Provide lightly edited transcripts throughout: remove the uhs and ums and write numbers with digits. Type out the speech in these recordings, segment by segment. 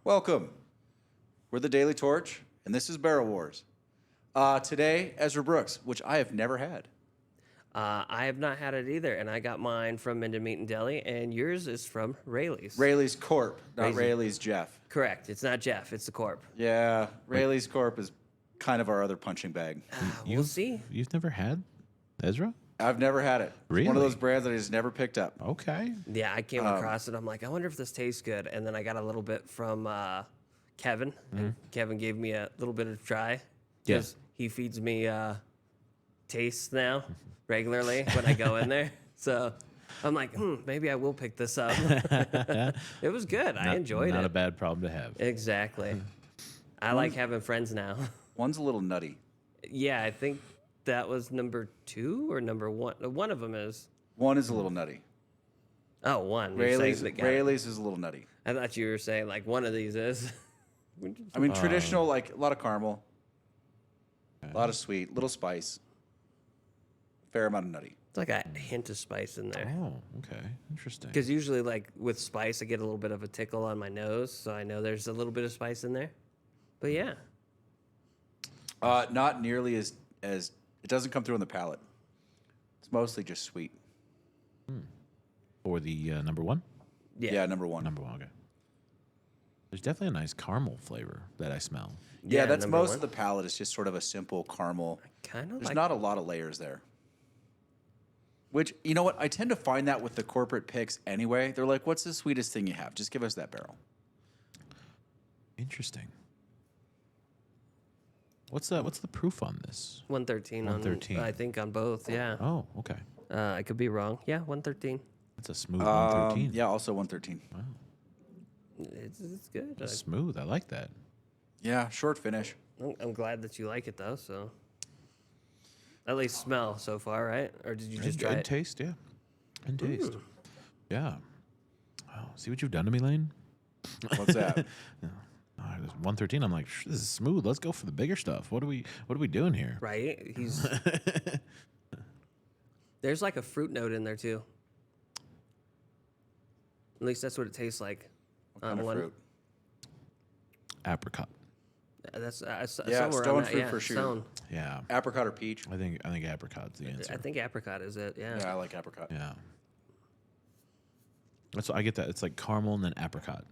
Welcome. We're the Daily Torch, and this is Barrel Wars. Today, Ezra Brooks, which I have never had. I have not had it either, and I got mine from Minden Meat and Deli, and yours is from Rayleigh's. Rayleigh's Corp, not Rayleigh's Jeff. Correct. It's not Jeff. It's the Corp. Yeah, Rayleigh's Corp is kind of our other punching bag. We'll see. You've never had Ezra? I've never had it. It's one of those brands that I just never picked up. Okay. Yeah, I came across it. I'm like, I wonder if this tastes good. And then I got a little bit from Kevin. And Kevin gave me a little bit of try. Because he feeds me tastes now regularly when I go in there. So I'm like, maybe I will pick this up. It was good. I enjoyed it. Not a bad problem to have. Exactly. I like having friends now. One's a little nutty. Yeah, I think that was number 2 or number 1. One of them is. One is a little nutty. Oh, one. Rayleigh's is a little nutty. I thought you were saying like one of these is. I mean, traditional, like a lot of caramel, a lot of sweet, little spice, fair amount of nutty. It's like a hint of spice in there. Oh, okay. Interesting. Because usually, like with spice, I get a little bit of a tickle on my nose, so I know there's a little bit of spice in there. But yeah. Not nearly as it doesn't come through on the palate. It's mostly just sweet. For the number one? Yeah, number one. Number one, okay. There's definitely a nice caramel flavor that I smell. Yeah, that's number most one. of the palate is just sort of a simple caramel. Kind of There's like. not a lot of layers there. Which, you know what? I tend to find that with the corporate picks anyway. They're like, what's the sweetest thing you have? Just give us that barrel. Interesting. What's the proof on this? 113. 113. I think on both. Yeah. Oh, okay. I could be wrong. Yeah, 113. That's a smooth 113. Yeah, also 113. Wow. It's good. That's smooth. I like that. Yeah, short finish. I'm glad that you like it though. So. At least smell so far, right? Or did you just try and it? taste, yeah. And taste. Yeah. Wow. See what you've done to me, Lane? What's that? There's 113. I'm like, this is smooth. Let's go for the bigger stuff. What are we doing here? Right? He's. There's like a fruit note in there too. At least that's what it tastes like. What kind of fruit? Apricot. That's Yeah, somewhere stone on that, fruit yeah, for sure. stone. Yeah. Apricot or peach? I think apricot's the answer. I think apricot is it. Yeah. Yeah, I like apricot. Yeah. That's I get that. It's like caramel and then apricot.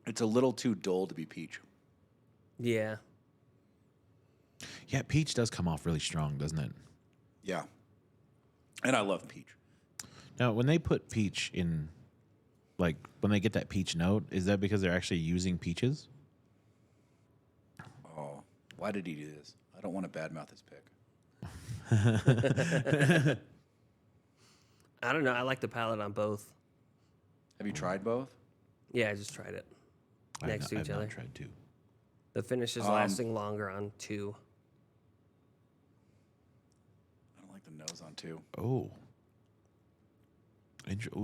It's a little too dull to be peach. Yeah. Yeah, peach does come off really strong, doesn't it? Yeah. And I love peach. Now, when they put peach in, like, when they get that peach note, is that because they're actually using peaches? Oh, why did he do this? I don't want to badmouth his pick. I don't know. I like the palate on both. Have you tried both? Yeah, I just tried it next to each I've other. not tried two. The finish is lasting longer on 2. I don't like the nose on two. Oh.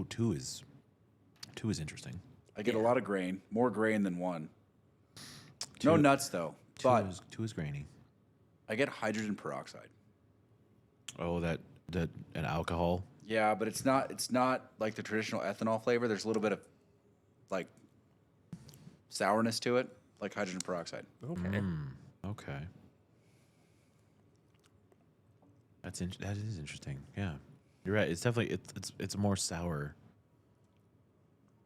Two is interesting. I get a lot of grain, more grain than one. No nuts though, but Two is grainy. I get hydrogen peroxide. Oh, that an alcohol. Yeah, but it's not like the traditional ethanol flavor. There's a little bit of like sourness to it, like hydrogen peroxide. Okay. Okay. That is interesting. Yeah, you're right. It's definitely it's more sour,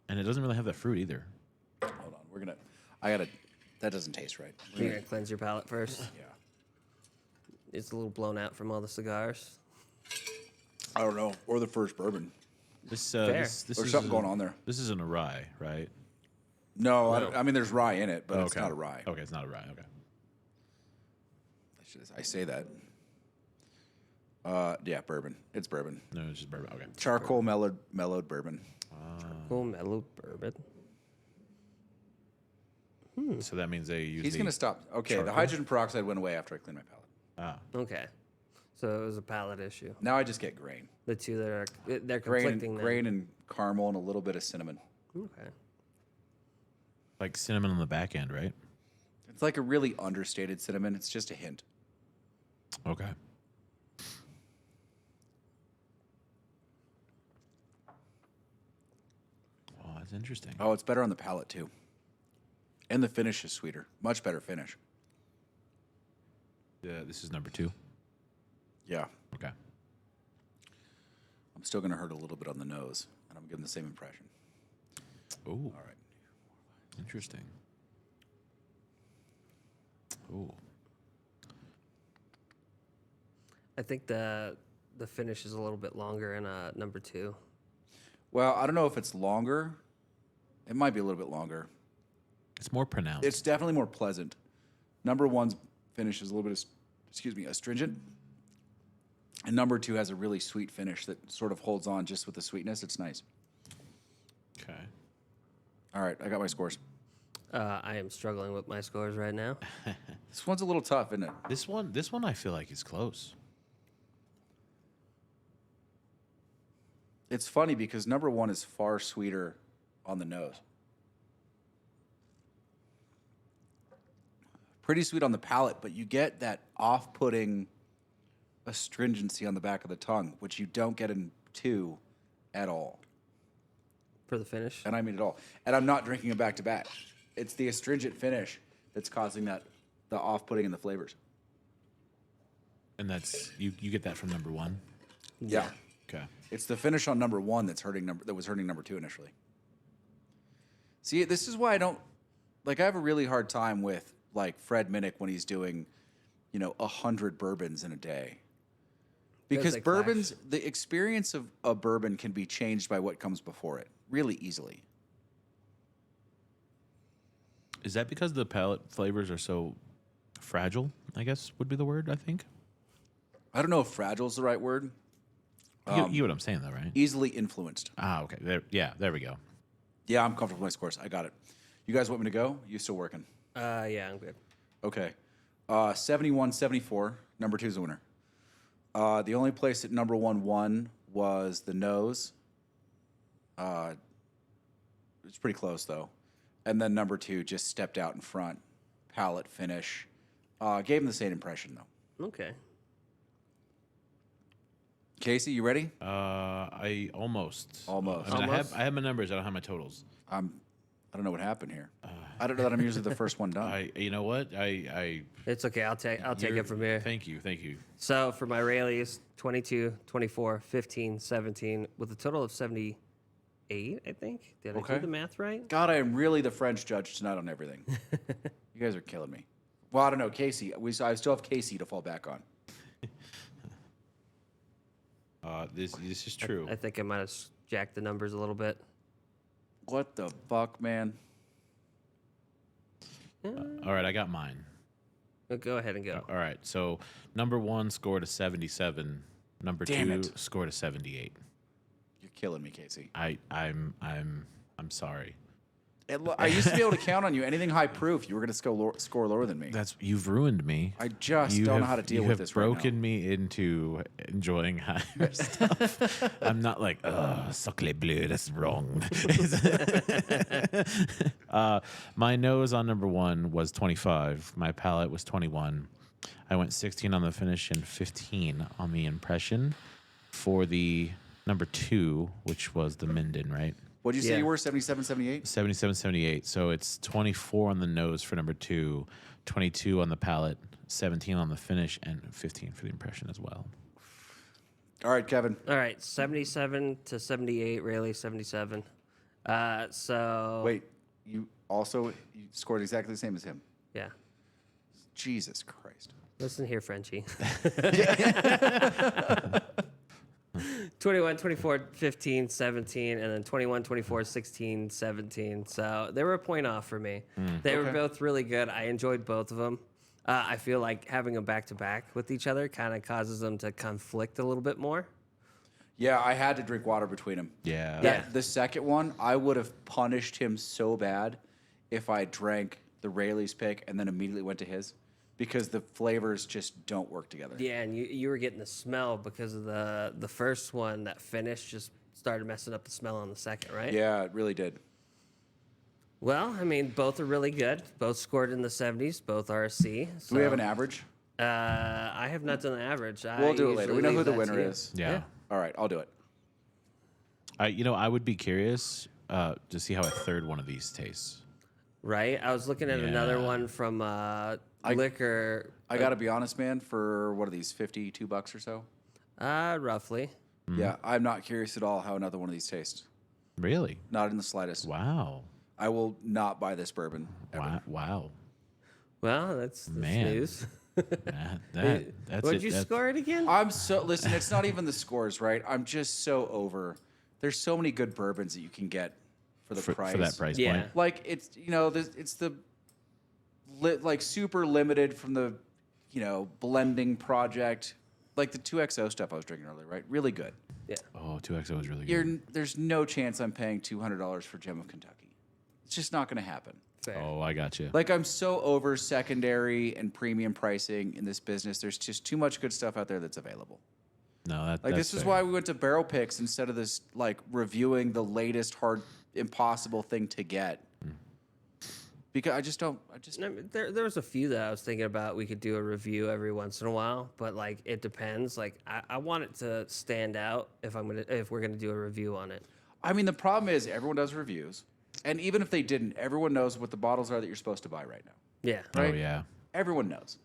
and it doesn't really have that fruit either. Hold on, that doesn't taste right. You're going to cleanse your palate first. Yeah. It's a little blown out from all the cigars. I don't know, or the first bourbon. This Or is something going on there. This isn't a rye, right? No, I mean there's rye in it, but it's Okay. not a rye. Okay, it's not a rye. Okay. I say that. Yeah, bourbon. It's bourbon. No, it's just bourbon. Okay. Charcoal mellowed bourbon. Cool mellow bourbon. So that means they use. He's gonna stop. Okay, the hydrogen peroxide went away after I cleaned my palate. Okay. So it was a palate issue. Now I just get grain. The two that are they're Grain conflicting. grain and caramel and a little bit of cinnamon. Okay. Like cinnamon on the back end, right? It's like a really understated cinnamon. It's just a hint. Okay. Oh, that's interesting. Oh, it's better on the palate too. And the finish is sweeter. Much better finish. This is number 2. Yeah. Okay. I'm still going to hurt a little bit on the nose, and I'm giving the same impression. Oh. All right. Interesting. Oh. I think the finish is a little bit longer in number 2. Well, I don't know if it's longer. It might be a little bit longer. It's more pronounced. It's definitely more pleasant. Number 1's finish is a little bit, astringent. And number 2 has a really sweet finish that sort of holds on just with the sweetness. It's nice. Okay. All right, I got my scores. I am struggling with my scores right now. This one's a little tough, isn't it? This one I feel like is close. It's funny because number 1 is far sweeter on the nose. Pretty sweet on the palate, but you get that off-putting astringency on the back of the tongue, which you don't get in 2 at all. For the finish? And I mean it all. And I'm not drinking it back to back. It's the astringent finish that's causing the off-putting in the flavors. And that's you get that from number 1. Yeah. Okay. It's the finish on number 1 that was hurting number 2 initially. See, this is why I have a really hard time with like Fred Minnick when he's doing, 100 bourbons in a day. Because they bourbons, clash. the experience of a bourbon can be changed by what comes before it really easily. Is that because the palate flavors are so fragile, I guess would be the word, I think? I don't know if fragile is the right word. You get what I'm saying, though, right? Easily influenced. Ah, okay. There we go. Yeah, I'm comfortable with my scores. I got it. You guys want me to go? You still working? Yeah, I'm good. Okay. 71-74. Number 2 is the winner. The only place that number 1 won was the nose. It's pretty close, though. And then number 2 just stepped out in front. Palate finish. Gave him the same impression, though. Okay. Casey, you ready? I almost. Almost. I mean, Almost? I have my numbers. I don't have my totals. I don't know what happened here. I don't know that I'm usually the first one done. You know what? I It's okay. I'll take it from here. Thank you. So for my Rayleighs, 22, 24, 15, 17, with a total of 78, I think. Did I Okay. do the math right? God, I am really the French judge tonight on everything. You guys are killing me. Well, I don't know, Casey. I still have Casey to fall back on. This is true. I think I might have jacked the numbers a little bit. What the fuck, man? All right, I got mine. Go ahead and go. All right, so number 1 scored a 77. Number Damn 2 it. scored a 78. You're killing me, Casey. I'm sorry. I used to be able to count on you. Anything high proof, you were going to score lower than me. You've ruined me. I just don't know how to deal with this right now. You have broken me into enjoying higher stuff. I'm not like, sacre bleu, that's wrong. My nose on number 1 was 25. My palate was 21. I went 16 on the finish and 15 on the impression for the number 2, which was the Minden, right? What did you say Yeah. you were? 77, 78? 77, 78. So it's 24 on the nose for number 2, 22 on the palate, 17 on the finish, and 15 for the impression as well. All right, Kevin. All right, 77 to 78, Rayleigh 77. So Wait, you scored exactly the same as him. yeah. Jesus Christ. Listen here, Frenchie. 21, 24, 15, 17, and then 21, 24, 16, 17. So they were a point off for me. They were Okay. both really good. I enjoyed both of them. I feel like having them back to back with each other kind of causes them to conflict a little bit more. Yeah, I had to drink water between them. Yeah. Yeah. The second one, I would have punished him so bad if I drank the Rayleigh's pick and then immediately went to his, because the flavors just don't work together. Yeah, and you were getting the smell because of the first one. That finish just started messing up the smell on the second, right? Yeah, it really did. Well, I mean, both are really good. Both scored in the 70s. Both are a C. Do we have an average? I have not done the average. We'll do it later. We know who the winner is. is. Yeah. All right, I'll do it. I would be curious to see how a third one of these tastes. right? I was looking at another one from liquor. I got to be honest, man, for what are these, $52 or so? Roughly. Yeah, I'm not curious at all how another one of these tastes. Really? Not in the slightest. Wow. I will not buy this bourbon. Ever. Wow. Well, that's Man. news. That's What'd it. you That's- score it again? Listen, it's not even the scores, right? I'm just so over. There's so many good bourbons that you can get for the price. For that price Yeah. point. Like it's, it's the like super limited from the, blending project, like the 2XO stuff I was drinking earlier, right? Really good. Yeah. Oh, 2XO is really good. There's no chance I'm paying $200 for Gem of Kentucky. It's just not going to happen. Fair. Oh, I got you. Like I'm so over secondary and premium pricing in this business. There's just too much good stuff out there that's available. No, Like that's this is fair. why we went to barrel picks instead of this like reviewing the latest hard impossible thing to get. Because I mean, there was a few that I was thinking about. We could do a review every once in a while, but like it depends. Like I want it to stand out if we're gonna do a review on it. I mean the problem is everyone does reviews. And even if they didn't, everyone knows what the bottles are that you're supposed to buy right now. Yeah. Oh, right? yeah. Everyone knows.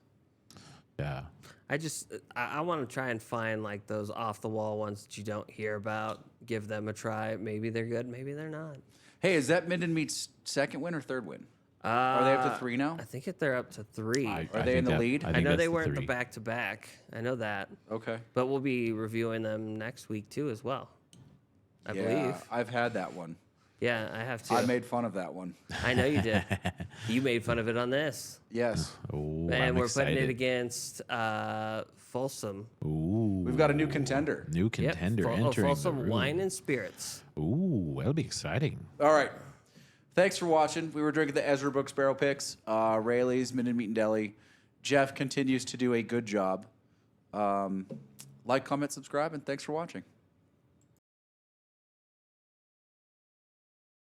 Yeah. I want to try and find like those off the wall ones that you don't hear about. Give them a try. Maybe they're good. Maybe they're not. Hey, is that Minden Meat's second win or third win? Are they up to 3 now? I think they're up to 3. Are they think in the that- lead? I think know that's they the weren't the 3. back to back. I know that. Okay. But we'll be reviewing them next week too as well. I believe. I've had that one. Yeah, I have too. I made fun of that one. I know you did. You made fun of it on this. Yes. Oh, And I'm we're excited. putting it against Folsom. Ooh. We've got a new contender. New contender Yep, entering the Folsom room. Wine and Spirits. Ooh, that'll be exciting. All right. Thanks for watching. We were drinking the Ezra Books Barrel Picks, Rayleigh's Minden Meat and Deli. Jeff continues to do a good job. Like, comment, subscribe, and thanks for watching.